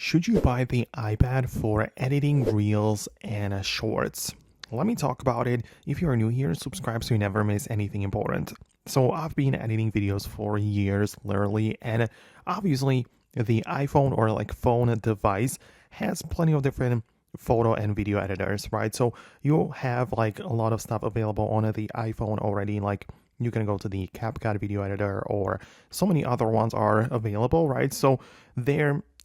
Should you buy the iPad for editing reels and shorts? Let me talk about it. If you are new here, subscribe so you never miss anything important. So I've been editing videos for years, literally, and obviously the iPhone or like phone device has plenty of different photo and video editors, right? So you have like a lot of stuff available on the iPhone already, like you can go to the CapCut video editor or so many other ones are available, right? So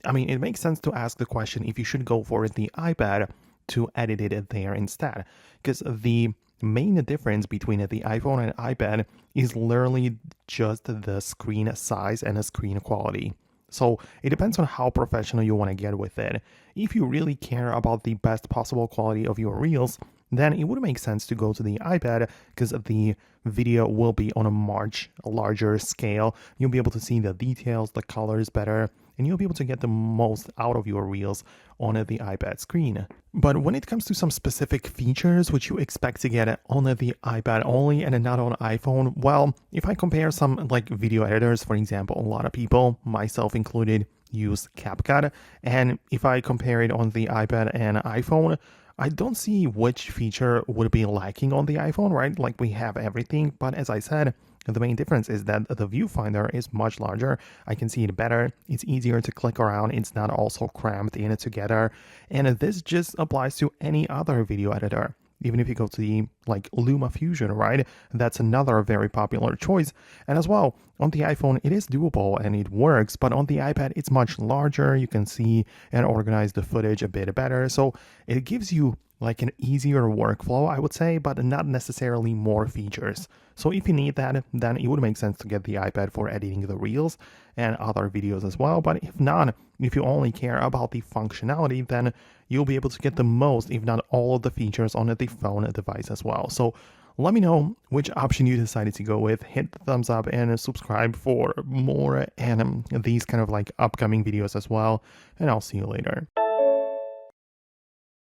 it makes sense to ask the question if you should go for the iPad to edit it there instead. Because the main difference between the iPhone and iPad is literally just the screen size and the screen quality. So it depends on how professional you want to get with it. If you really care about the best possible quality of your reels, then it would make sense to go to the iPad because the video will be on a much larger scale. You'll be able to see the details, the colors better, and you'll be able to get the most out of your reels on the iPad screen. But when it comes to some specific features which you expect to get on the iPad only and not on iPhone, well, if I compare some like video editors, for example, a lot of people, myself included, use CapCut, and if I compare it on the iPad and iPhone, I don't see which feature would be lacking on the iPhone, right? Like we have everything, but as I said, the main difference is that the viewfinder is much larger. I can see it better. It's easier to click around. It's not also cramped in it together. And this just applies to any other video editor. Even if you go to the like LumaFusion, right? That's another very popular choice. And as well, on the iPhone, it is doable and it works, but on the iPad, it's much larger. You can see and organize the footage a bit better. So it gives you like an easier workflow, I would say, but not necessarily more features. So if you need that, then it would make sense to get the iPad for editing the reels and other videos as well. But if not, if you only care about the functionality, then you'll be able to get the most, if not all of the features on the phone device as well. So let me know which option you decided to go with. Hit the thumbs up and subscribe for more and these kind of like upcoming videos as well. And I'll see you later.